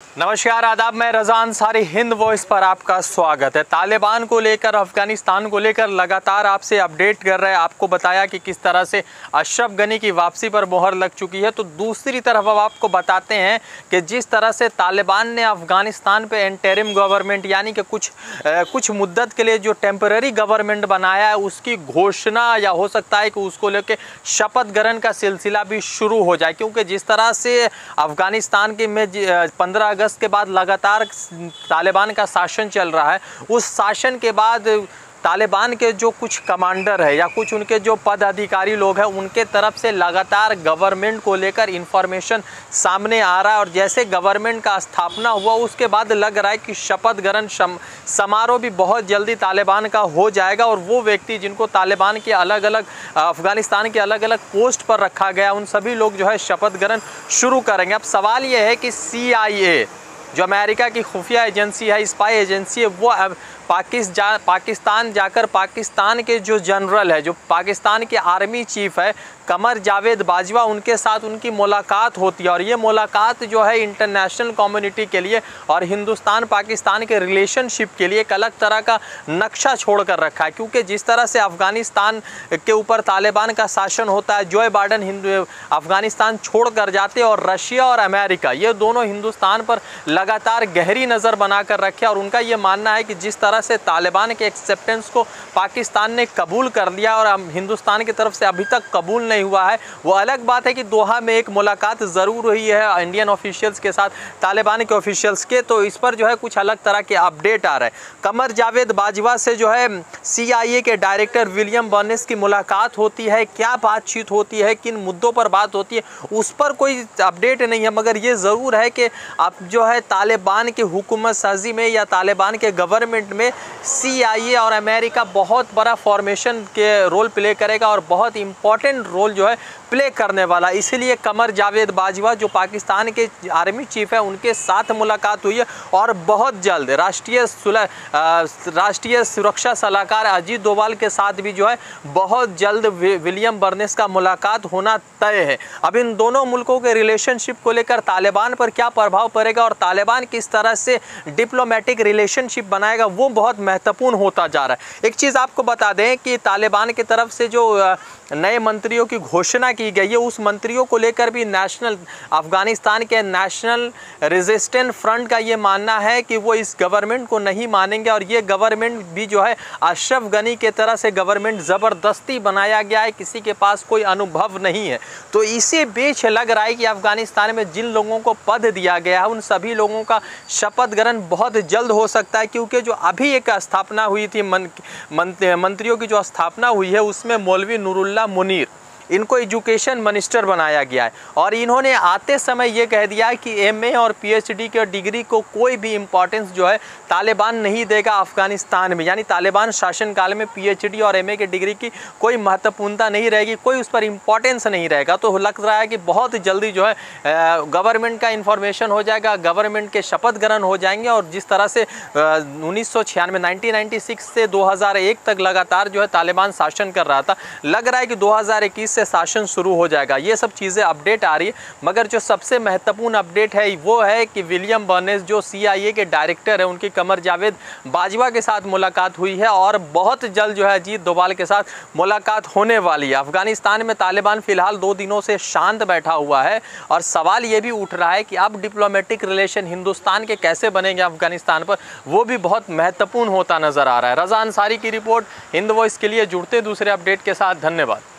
नमस्कार आदाब, मैं रज़ा अंसारी, हिंद वॉइस पर आपका स्वागत है। तालिबान को लेकर, अफगानिस्तान को लेकर लगातार आपसे अपडेट कर रहे हैं। आपको बताया कि किस तरह से अशरफ गनी की वापसी पर मोहर लग चुकी है। तो दूसरी तरफ अब आपको बताते हैं कि जिस तरह से तालिबान ने अफगानिस्तान पे इंटरिम गवर्नमेंट यानी कि कुछ मुद्दत के लिए जो टेम्पररी गवर्नमेंट बनाया है उसकी घोषणा या हो सकता है कि उसको लेकर शपथ ग्रहण का सिलसिला भी शुरू हो जाए, क्योंकि जिस तरह से अफगानिस्तान के में 15 अगस्त के बाद लगातार तालिबान का शासन चल रहा है, उस शासन के बाद तालिबान के जो कुछ कमांडर है या कुछ उनके जो पद अधिकारी लोग हैं उनके तरफ से लगातार गवर्नमेंट को लेकर इंफॉर्मेशन सामने आ रहा है। और जैसे गवर्नमेंट का स्थापना हुआ उसके बाद लग रहा है कि शपथ ग्रहण समारोह भी बहुत जल्दी तालिबान का हो जाएगा और वो व्यक्ति जिनको तालिबान के अलग अलग अफगानिस्तान के अलग अलग पोस्ट पर रखा गया उन सभी लोग जो है शपथ ग्रहण शुरू करेंगे। अब सवाल ये है कि CIA जो अमेरिका की खुफिया एजेंसी है, स्पाई एजेंसी है, वो अब पाकिस्तान जाकर पाकिस्तान के जो जनरल है, जो पाकिस्तान के आर्मी चीफ है कमर जावेद बाजवा, उनके साथ उनकी मुलाकात होती है। और ये मुलाकात जो है इंटरनेशनल कम्युनिटी के लिए और हिंदुस्तान पाकिस्तान के रिलेशनशिप के लिए एक अलग तरह का नक्शा छोड़ कर रखा है, क्योंकि जिस तरह से अफगानिस्तान के ऊपर तालिबान का शासन होता है, जो बाइडेन अफगानिस्तान छोड़ कर जाते हैं और रशिया और अमेरिका ये दोनों हिंदुस्तान पर लगातार गहरी नज़र बना कर रखे। और उनका ये मानना है कि जिस तरह से तालिबान के एक्सेप्टेंस को पाकिस्तान ने कबूल कर लिया और हिंदुस्तान की तरफ से अभी तक कबूल नहीं हुआ है। वो अलग बात है कि दोहा में एक मुलाकात ज़रूर हुई है इंडियन ऑफिशियल्स के साथ तालिबान के ऑफिशियल्स के, तो इस पर जो है कुछ अलग तरह के अपडेट आ रहे हैं। कमर जावेद बाजवा से जो है CIA के डायरेक्टर विलियम बर्नेस की मुलाकात होती है, क्या बातचीत होती है, किन मुद्दों पर बात होती है, उस पर कोई अपडेट नहीं है। मगर ये ज़रूर है कि अब जो है तालिबान की हुकूमत साजी में या तालिबान के गवर्नमेंट में CIA और अमेरिका बहुत बड़ा फॉर्मेशन के रोल प्ले करेगा और बहुत इंपॉर्टेंट रोल जो है प्ले करने वाला। इसीलिए कमर जावेद बाजवा जो पाकिस्तान के आर्मी चीफ है उनके साथ मुलाकात हुई है और बहुत जल्द राष्ट्रीय सुरक्षा सलाहकार अजीत डोभाल के साथ भी जो है बहुत जल्द विलियम बर्नेस का मुलाकात होना तय है। अब इन दोनों मुल्कों के रिलेशनशिप को लेकर तालिबान पर क्या प्रभाव पड़ेगा और तालिबान किस तरह से डिप्लोमेटिक रिलेशनशिप बनाएगा वो बहुत महत्वपूर्ण होता जा रहा है। एक चीज़ आपको बता दें कि तालिबान की तरफ से जो नए मंत्रियों की घोषणा की गई है उस मंत्रियों को लेकर भी अफगानिस्तान के नेशनल रेजिस्टेंट फ्रंट का ये मानना है कि वो इस गवर्नमेंट को नहीं मानेंगे और ये गवर्नमेंट भी जो है अशरफ गनी के तरह से गवर्नमेंट ज़बरदस्ती बनाया गया है, किसी के पास कोई अनुभव नहीं है। तो इसी बीच लग रहा है कि अफगानिस्तान में जिन लोगों को पद दिया गया है उन सभी लोगों का शपथ ग्रहण बहुत जल्द हो सकता है, क्योंकि जो अभी एक स्थापना हुई थी मंत्रियों की जो स्थापना हुई है उसमें मौलवी नूरुल्लाह मुनीर इनको एजुकेशन मिनिस्टर बनाया गया है और इन्होंने आते समय ये कह दिया है कि MA और PhD के डिग्री को कोई भी इम्पोर्टेंस जो है तालिबान नहीं देगा अफगानिस्तान में, यानी तालिबान शासनकाल में PhD और MA के डिग्री की कोई महत्वपूर्णता नहीं रहेगी, कोई उस पर इम्पोर्टेंस नहीं रहेगा। तो लग रहा है कि बहुत जल्दी जो है गवर्नमेंट का इन्फॉर्मेशन हो जाएगा, गवर्नमेंट के शपथ ग्रहण हो जाएंगे और जिस तरह से 1996 से 2001 तक लगातार जो है तालिबान शासन कर रहा था, लग रहा है कि 2021 से शासन शुरू हो जाएगा। ये सब चीज़ें अपडेट आ रही है, मगर जो सबसे महत्वपूर्ण अपडेट है वो है कि विलियम बर्नेस जो CIA के डायरेक्टर है उनकी कमर जावेद बाजवा के साथ मुलाकात हुई है और बहुत जल्द जो है अजीत डोभाल के साथ मुलाकात होने वाली है। अफगानिस्तान में तालिबान फिलहाल 2 दिनों से शांत बैठा हुआ है और सवाल ये भी उठ रहा है कि अब डिप्लोमेटिक रिलेशन हिंदुस्तान के कैसे बनेंगे अफगानिस्तान पर, वो भी बहुत महत्वपूर्ण होता नजर आ रहा है। रज़ा अंसारी की रिपोर्ट, हिंद वॉइस के लिए। जुड़ते दूसरे अपडेट के साथ, धन्यवाद।